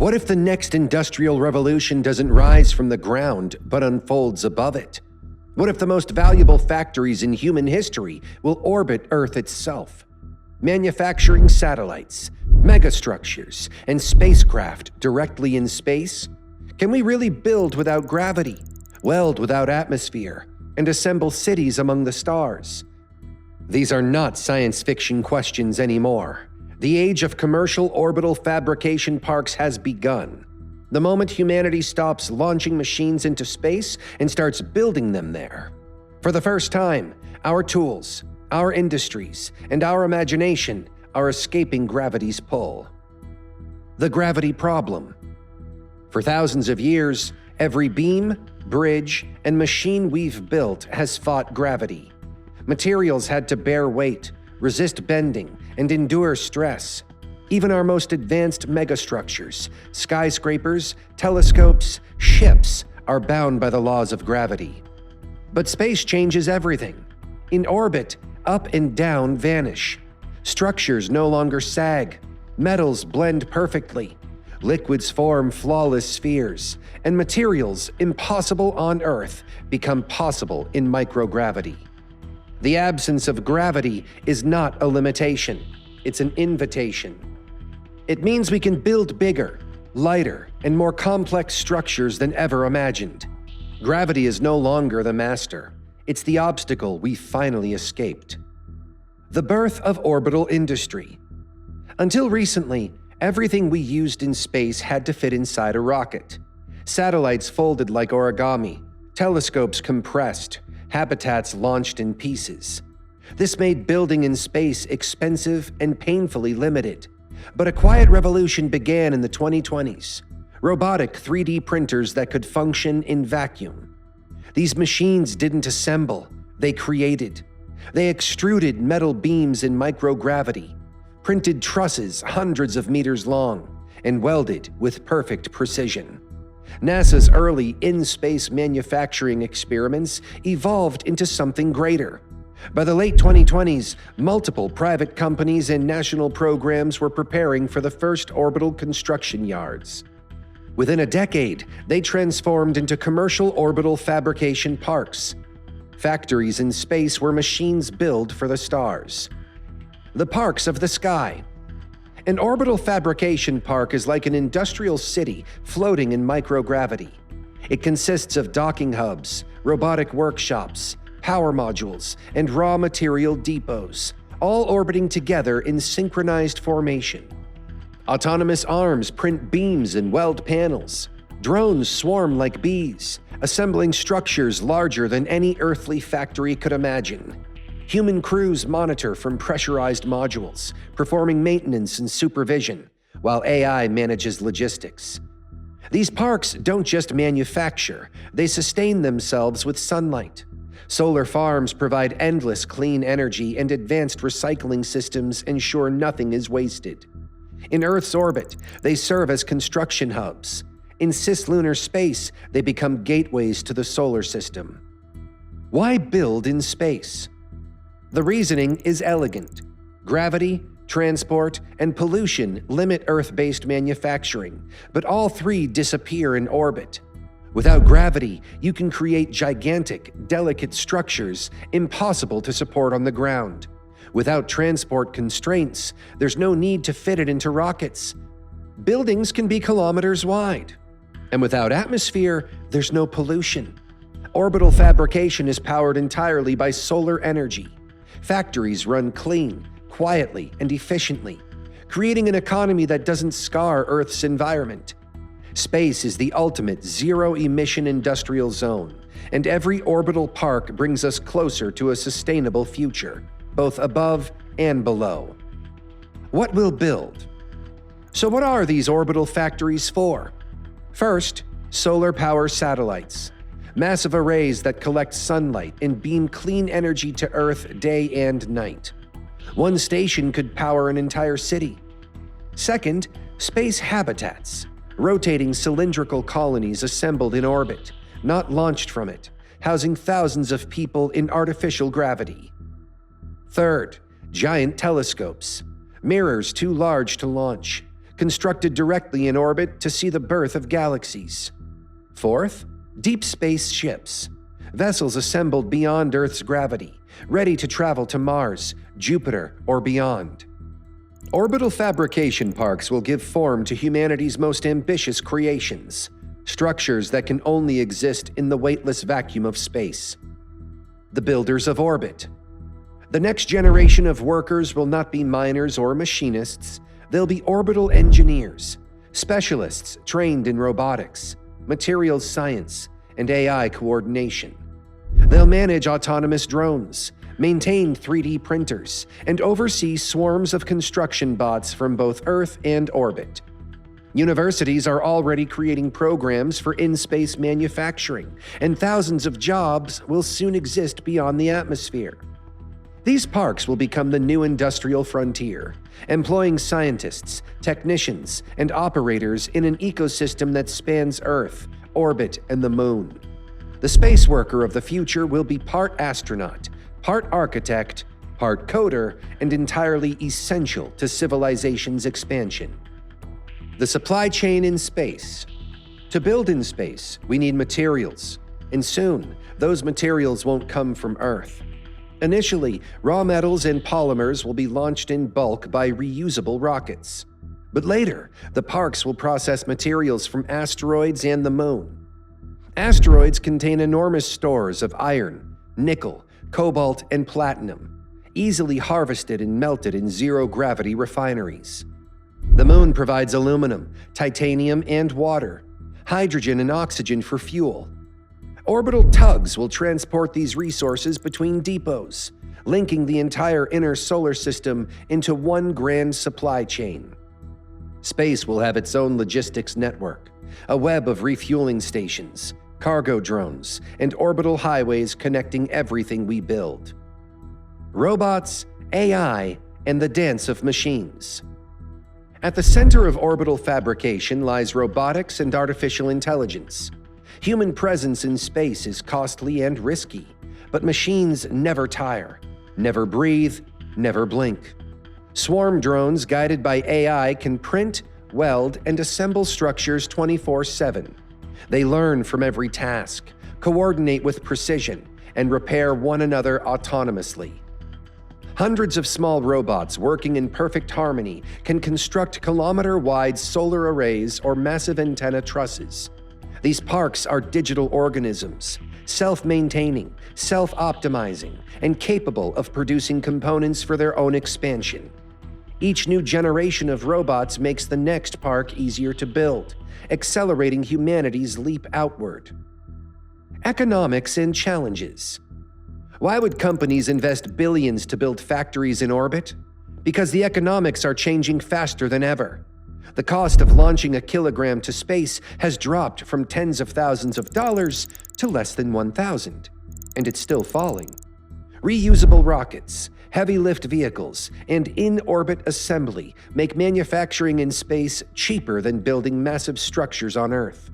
What if the next industrial revolution doesn't rise from the ground, but unfolds above it? What if the most valuable factories in human history will orbit Earth itself? Manufacturing satellites, megastructures, and spacecraft directly in space? Can we really build without gravity, weld without atmosphere, and assemble cities among the stars? These are not science fiction questions anymore. The age of commercial orbital fabrication parks has begun. The moment humanity stops launching machines into space and starts building them there. For the first time, our tools, our industries, and our imagination are escaping gravity's pull. The gravity problem. For thousands of years, every beam, bridge, and machine we've built has fought gravity. Materials had to bear weight, resist bending, and endure stress. Even our most advanced megastructures, skyscrapers, telescopes, ships, are bound by the laws of gravity. But space changes everything. In orbit, up and down vanish. Structures no longer sag. Metals blend perfectly. Liquids form flawless spheres. And materials impossible on Earth become possible in microgravity. The absence of gravity is not a limitation. It's an invitation. It means we can build bigger, lighter, and more complex structures than ever imagined. Gravity is no longer the master. It's the obstacle we finally escaped. The birth of orbital industry. Until recently, everything we used in space had to fit inside a rocket. Satellites folded like origami, telescopes compressed, habitats launched in pieces. This made building in space expensive and painfully limited. But a quiet revolution began in the 2020s. Robotic 3D printers that could function in vacuum. These machines didn't assemble, they created. They extruded metal beams in microgravity, printed trusses hundreds of meters long, and welded with perfect precision. NASA's early in-space manufacturing experiments evolved into something greater. By the late 2020s, multiple private companies and national programs were preparing for the first orbital construction yards. Within a decade, they transformed into commercial orbital fabrication parks, factories in space where machines build for the stars. The parks of the sky. An orbital fabrication park is like an industrial city floating in microgravity. It consists of docking hubs, robotic workshops, power modules, and raw material depots, all orbiting together in synchronized formation. Autonomous arms print beams and weld panels. Drones swarm like bees, assembling structures larger than any earthly factory could imagine. Human crews monitor from pressurized modules, performing maintenance and supervision, while AI manages logistics. These parks don't just manufacture, they sustain themselves with sunlight. Solar farms provide endless clean energy, and advanced recycling systems ensure nothing is wasted. In Earth's orbit, they serve as construction hubs. In cislunar space, they become gateways to the solar system. Why build in space? The reasoning is elegant. Gravity, transport, and pollution limit Earth-based manufacturing, but all three disappear in orbit. Without gravity, you can create gigantic, delicate structures impossible to support on the ground. Without transport constraints, there's no need to fit it into rockets. Buildings can be kilometers wide. And without atmosphere, there's no pollution. Orbital fabrication is powered entirely by solar energy. Factories run clean, quietly, and efficiently, creating an economy that doesn't scar Earth's environment. Space is the ultimate zero-emission industrial zone, and every orbital park brings us closer to a sustainable future, both above and below. What we'll build? So what are these orbital factories for? First, solar power satellites. Massive arrays that collect sunlight and beam clean energy to Earth day and night. One station could power an entire city. Second, space habitats. Rotating cylindrical colonies assembled in orbit, not launched from it, housing thousands of people in artificial gravity. Third, giant telescopes. Mirrors too large to launch. constructed directly in orbit to see the birth of galaxies. Fourth, deep space ships, vessels assembled beyond Earth's gravity, ready to travel to Mars, Jupiter, or beyond. Orbital fabrication parks will give form to humanity's most ambitious creations, structures that can only exist in the weightless vacuum of space. The builders of orbit. The next generation of workers will not be miners or machinists, they'll be orbital engineers, specialists trained in robotics, materials science, and AI coordination. They'll manage autonomous drones, maintain 3D printers, and oversee swarms of construction bots from both Earth and orbit. Universities are already creating programs for in-space manufacturing, and thousands of jobs will soon exist beyond the atmosphere. These parks will become the new industrial frontier, employing scientists, technicians, and operators in an ecosystem that spans Earth, orbit, and the Moon. The space worker of the future will be part astronaut, part architect, part coder, and entirely essential to civilization's expansion. The supply chain in space. To build in space, we need materials, and soon, those materials won't come from Earth. Initially, raw metals and polymers will be launched in bulk by reusable rockets. But later, the parks will process materials from asteroids and the Moon. Asteroids contain enormous stores of iron, nickel, cobalt, and platinum, easily harvested and melted in zero-gravity refineries. The Moon provides aluminum, titanium, and water, hydrogen and oxygen for fuel. Orbital tugs will transport these resources between depots, linking the entire inner solar system into one grand supply chain. Space will have its own logistics network, a web of refueling stations, cargo drones, and orbital highways connecting everything we build. Robots, AI, and the dance of machines. At the center of orbital fabrication lies robotics and artificial intelligence. Human presence in space is costly and risky, but machines never tire, never breathe, never blink. Swarm drones guided by AI can print, weld, and assemble structures 24/7. They learn from every task, coordinate with precision, and repair one another autonomously. Hundreds of small robots working in perfect harmony can construct kilometer-wide solar arrays or massive antenna trusses. These parks are digital organisms, self-maintaining, self-optimizing, and capable of producing components for their own expansion. Each new generation of robots makes the next park easier to build, accelerating humanity's leap outward. Economics and challenges. Why would companies invest billions to build factories in orbit? Because the economics are changing faster than ever. The cost of launching a kilogram to space has dropped from tens of thousands of dollars to less than 1,000, and it's still falling. Reusable rockets, heavy lift vehicles, and in-orbit assembly make manufacturing in space cheaper than building massive structures on Earth.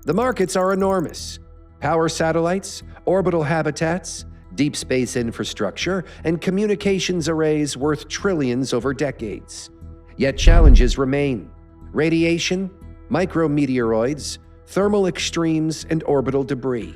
The markets are enormous: power satellites, orbital habitats, deep space infrastructure, and communications arrays worth trillions over decades. Yet challenges remain: radiation, micrometeoroids, thermal extremes, and orbital debris.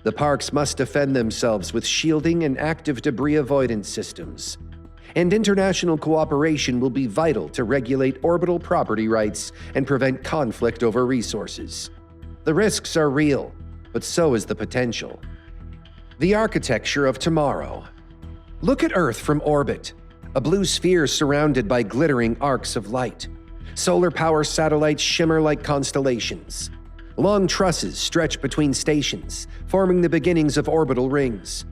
The parks must defend themselves with shielding and active debris avoidance systems. And international cooperation will be vital to regulate orbital property rights and prevent conflict over resources. The risks are real, but so is the potential. The architecture of tomorrow. Look at Earth from orbit, a blue sphere surrounded by glittering arcs of light. Solar power satellites shimmer like constellations. Long trusses stretch between stations, forming the beginnings of orbital rings.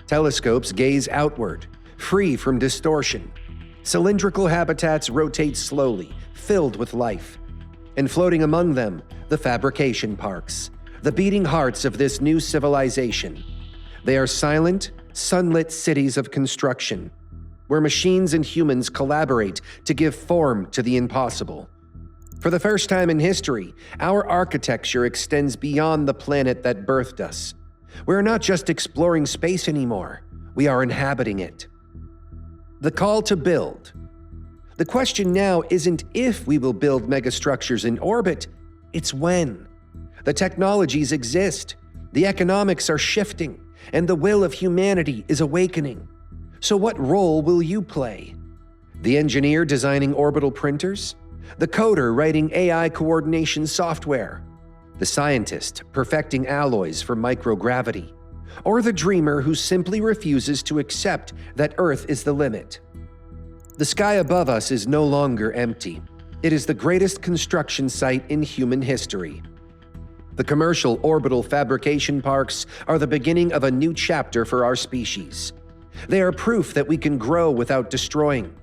Telescopes gaze outward, free from distortion. Cylindrical habitats rotate slowly, filled with life. And floating among them, the fabrication parks, the beating hearts of this new civilization. They are silent, sunlit cities of construction, where machines and humans collaborate to give form to the impossible. For the first time in history, our architecture extends beyond the planet that birthed us. We're not just exploring space anymore, we are inhabiting it. The call to build. The question now isn't if we will build megastructures in orbit, it's when. The technologies exist, the economics are shifting, and the will of humanity is awakening. So what role will you play? The engineer designing orbital printers? The coder writing AI coordination software? The scientist perfecting alloys for microgravity? Or the dreamer who simply refuses to accept that Earth is the limit? The sky above us is no longer empty. It is the greatest construction site in human history. The Commercial Orbital Fabrication Parks are the beginning of a new chapter for our species. They are proof that we can grow without destroying,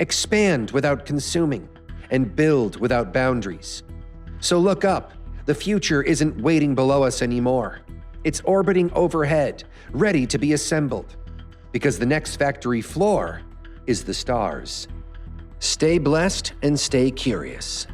expand without consuming, and build without boundaries. So look up. The future isn't waiting below us anymore. It's orbiting overhead, ready to be assembled. Because the next factory floor is the stars. Stay blessed and stay curious.